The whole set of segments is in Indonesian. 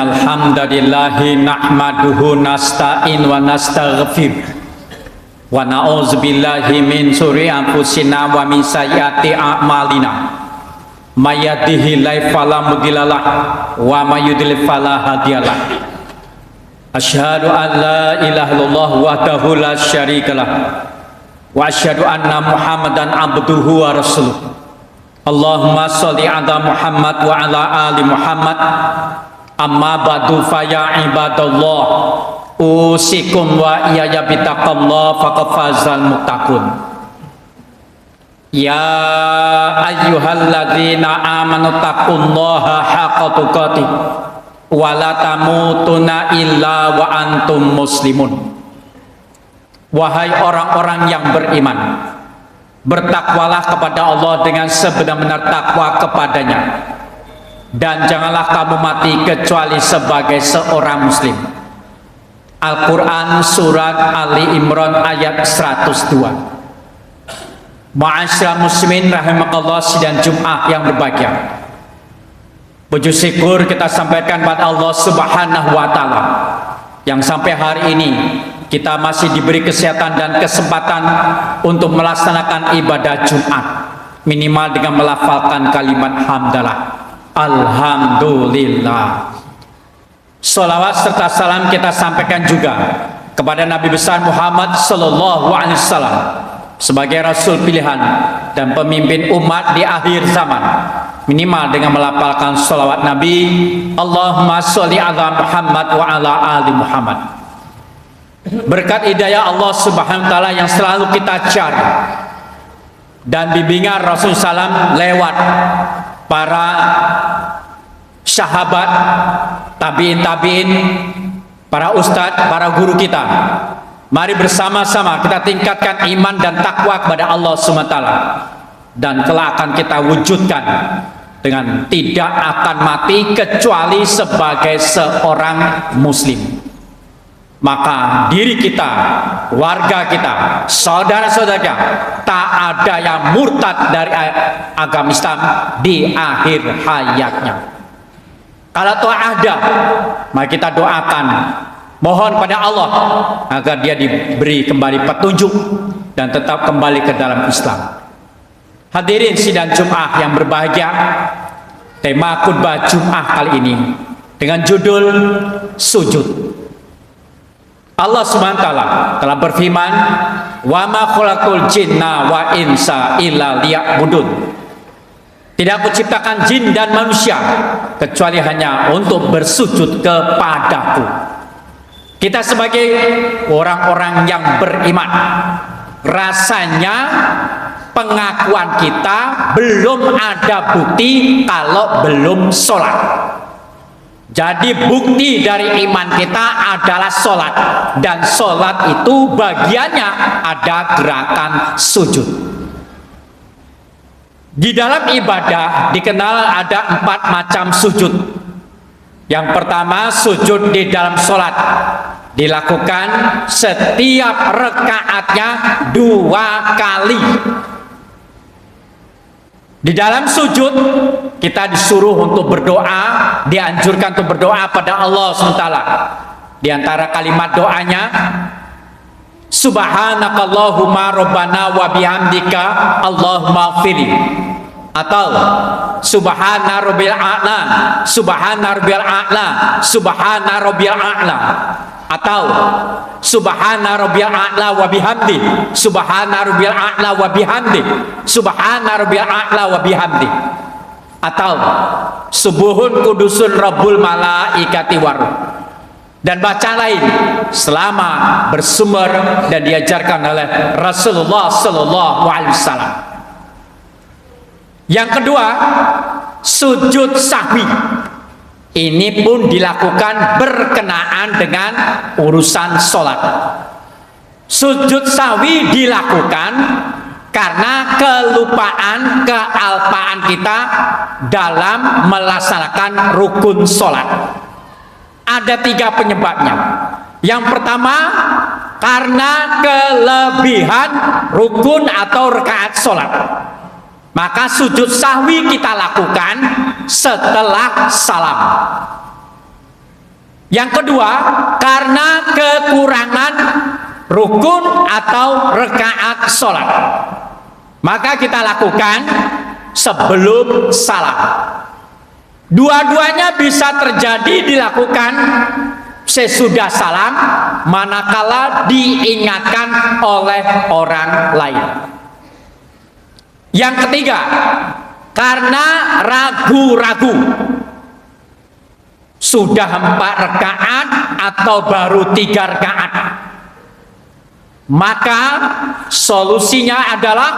Innal hamdalillahi nahmaduhu nasta'in wa nastaghfir wa na'udzubillahi min syururi anfusina wa min sayyiati a'malina. May yahdihillahu fala mudhillalah wa may yudlil fala hadiyalah. Asyhadu an la ilaha illallah wahdahu la syarikalah wa asyhadu anna Muhammadan abduhu wa rasuluh. Allahumma sholli ala Muhammad wa ala ali Muhammad. Amma ba'du fa ya ibadallah, usikum wa iyaya bitaqallah faqad fazal muttaqun. Ya ayyuhalladzina amanu taqullaha haqqa tuqatih wa la tamutunna illa wa antum muslimun. Wahai orang-orang yang beriman, bertakwalah kepada Allah dengan sebenar-benar takwa kepadanya, dan janganlah kamu mati kecuali sebagai seorang muslim. Al-Quran Surat Ali Imran ayat 102. Ma'asyiral muslimin rahimakallah, sidang Jumat yang berbahagia, puji syukur kita sampaikan pada Allah Subhanahu wa Ta'ala yang sampai hari ini kita masih diberi kesehatan dan kesempatan untuk melaksanakan ibadah Jumat, minimal dengan melafalkan kalimat hamdalah. Alhamdulillah. Salawat serta salam kita sampaikan juga kepada Nabi besar Muhammad sallallahu alaihi wasallam sebagai rasul pilihan dan pemimpin umat di akhir zaman, minimal dengan melafalkan salawat Nabi, Allahumma sholli ala Muhammad wa ala ali Muhammad. Berkat hidayah Allah Subhanahu wa Ta'ala yang selalu kita cari dan bimbingan Rasul Sallam lewat para sahabat, tabi'in, para ustadz, para guru kita, mari bersama-sama kita tingkatkan iman dan takwa kepada Allah SWT, dan kelak akan kita wujudkan dengan tidak akan mati kecuali sebagai seorang muslim. Maka diri kita, warga kita, saudara-saudara kita, tak ada yang murtad dari agama Islam di akhir hayatnya. Kalau toh ada, mari kita doakan, mohon pada Allah agar dia diberi kembali petunjuk dan tetap kembali ke dalam Islam. Hadirin sidang Jumat yang berbahagia, tema khutbah Jumat kali ini dengan judul sujud. Allah Subhanahu wa Ta'ala telah berfirman, wa ma khalaqul jinna wa insa illa liya'budun. Tidak aku ciptakan jin dan manusia kecuali hanya untuk bersujud kepadaku. Kita sebagai orang-orang yang beriman, rasanya pengakuan kita belum ada bukti kalau belum sholat. Jadi bukti dari iman kita adalah sholat, dan sholat itu bagiannya ada gerakan sujud. Di dalam ibadah dikenal ada 4 macam sujud. Yang pertama, sujud di dalam sholat dilakukan setiap rakaatnya 2 kali. Di dalam sujud kita disuruh untuk berdoa, dianjurkan untuk berdoa pada Allah SWT. Di antara kalimat doanya, Subhanakallahumma rabbana wa bihamdika Allahumma firi, atau Subhana rabbil a'la, Subhana rabbil a'la, Subhana rabbil a'la, atau Subhana rabbil a'la wa bihamdi, Subhana rabbil a'la wa bihamdi, Subhana rabbil a'la wa bihamdi, atau Subuhun kudusun rabbul malaikati waruh, dan bacaan lain selama bersumber dan diajarkan oleh Rasulullah sallallahu alaihi wasallam. Yang kedua, sujud sahwi. Ini pun dilakukan berkenaan dengan urusan sholat. Sujud sahwi dilakukan karena kelupaan, kealpaan kita dalam melaksanakan rukun sholat. Ada 3 penyebabnya. Yang pertama, karena kelebihan rukun atau rakaat sholat, maka sujud sahwi kita lakukan setelah salam. Yang kedua, karena kekurangan rukun atau rakaat sholat, maka kita lakukan sebelum salam. Dua-duanya bisa terjadi dilakukan sesudah salam, manakala diingatkan oleh orang lain. Yang ketiga, karena ragu-ragu, sudah 4 rakaat atau baru 3 rakaat, maka solusinya adalah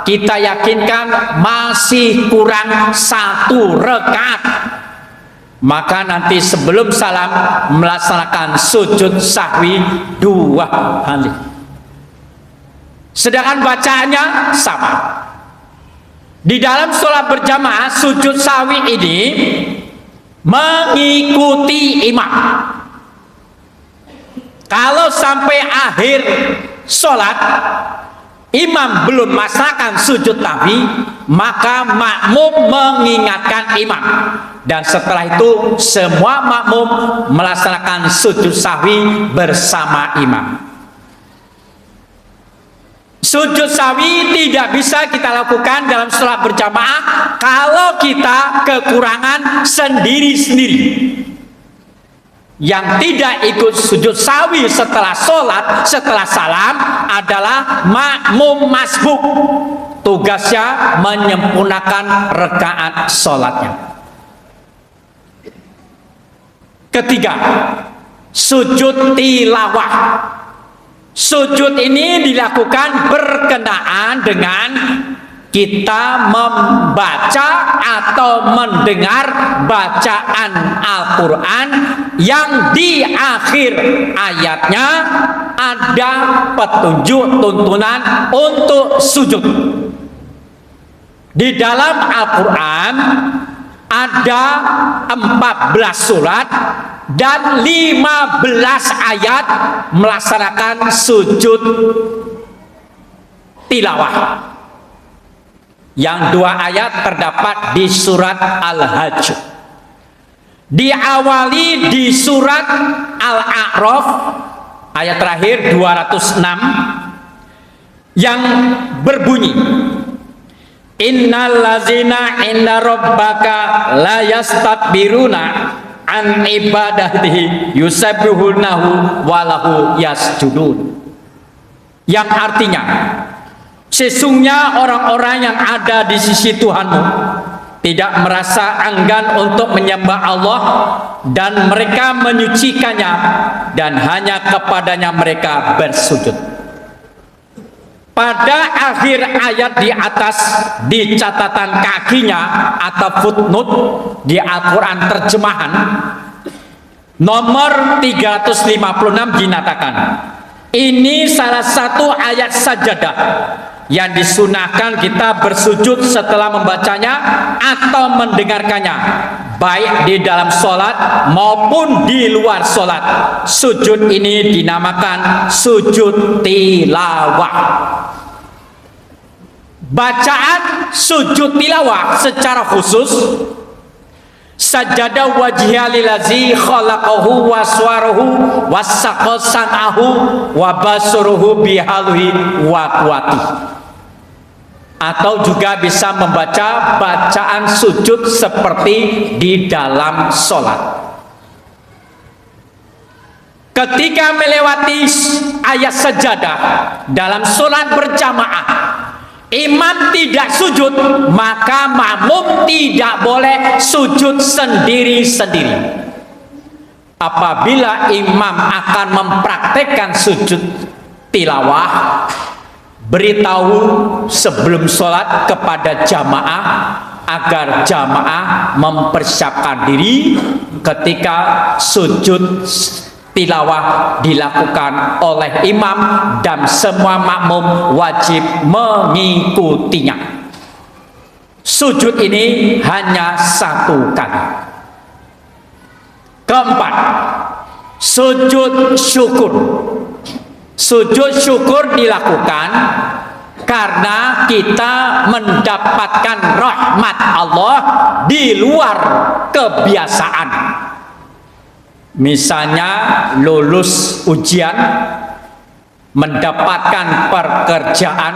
kita yakinkan masih kurang 1 rakaat, maka nanti sebelum salam melaksanakan sujud sahwi 2 kali. Sedangkan bacaannya sama. Di dalam sholat berjamaah, sujud sahwi ini mengikuti imam. Kalau sampai akhir sholat imam belum melaksanakan sujud sahwi, maka makmum mengingatkan imam, dan setelah itu semua makmum melaksanakan sujud sahwi bersama imam. Sujud sahwi tidak bisa kita lakukan dalam sholat berjamaah kalau kita kekurangan sendiri-sendiri. Yang tidak ikut sujud sahwi setelah sholat, setelah salam adalah makmum masbuk. Tugasnya menyempurnakan rakaat sholatnya. Ketiga, sujud tilawah. Sujud ini dilakukan berkenaan dengan kita membaca atau mendengar bacaan Al-Quran yang di akhir ayatnya ada petunjuk tuntunan untuk sujud. Di dalam Al-Quran ada 14 surat dan 15 ayat melaksanakan sujud tilawah. Yang 2 ayat terdapat di surat Al-Hajj. Diawali di surat Al-A'raf ayat terakhir 206 yang berbunyi, Innal ladzina inda rabbaka la yastakbiruna an ibadatihi yusabbihunahu walahu yasjudun. Yang artinya, sesungguhnya orang-orang yang ada di sisi Tuhanmu tidak merasa enggan untuk menyembah Allah, dan mereka menyucikannya, dan hanya kepadanya mereka bersujud. Pada akhir ayat di atas, di catatan kakinya atau footnote di Al-Quran terjemahan nomor 356 dinyatakan, ini salah satu ayat sajadah yang disunahkan kita bersujud setelah membacanya atau mendengarkannya, baik di dalam sholat maupun di luar sholat. Sujud ini dinamakan sujud tilawah. Bacaan sujud tilawah secara khusus, sajada wajhiya lillazi khalaqahu wa swarahu wa saqasan'ahu wa basuruhu bihalwi wa quwati. Atau juga bisa membaca bacaan sujud seperti di dalam sholat. Ketika melewati ayat sajadah dalam sholat berjamaah, imam tidak sujud, maka makmum tidak boleh sujud sendiri-sendiri. Apabila imam akan mempraktekkan sujud tilawah, beritahu sebelum sholat kepada jamaah agar jamaah mempersiapkan diri ketika sujud tilawah dilakukan oleh imam, dan semua makmum wajib mengikutinya. Sujud ini hanya 1 kali. Keempat, sujud syukur. Sujud syukur dilakukan karena kita mendapatkan rahmat Allah di luar kebiasaan. Misalnya lulus ujian, mendapatkan pekerjaan,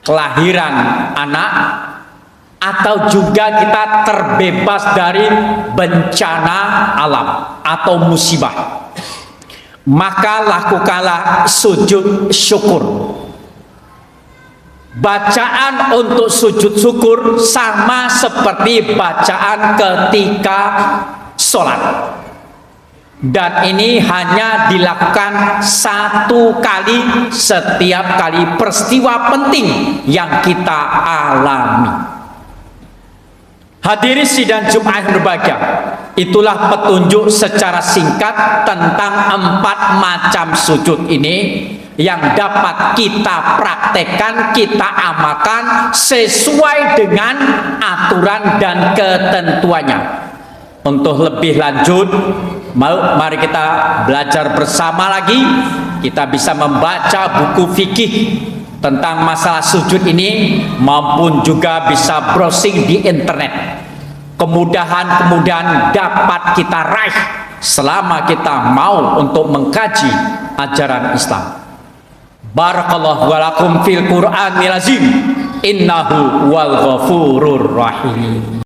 kelahiran anak, atau juga kita terbebas dari bencana alam atau musibah, maka lakukanlah sujud syukur. Bacaan untuk sujud syukur sama seperti bacaan ketika sholat, dan ini hanya dilakukan satu kali setiap kali peristiwa penting yang kita alami. Hadirin sidang Jumat yang berbahagia, itulah petunjuk secara singkat tentang 4 macam sujud ini yang dapat kita praktekkan, kita amalkan sesuai dengan aturan dan ketentuannya. Untuk lebih lanjut, mari kita belajar bersama lagi. Kita bisa membaca buku fikih tentang masalah sujud ini, maupun juga bisa browsing di internet. Kemudahan-kemudahan dapat kita raih selama kita mau untuk mengkaji ajaran Islam. Barakallahu walakum fil Qur'anil azim, innahu wal ghafurur rahim.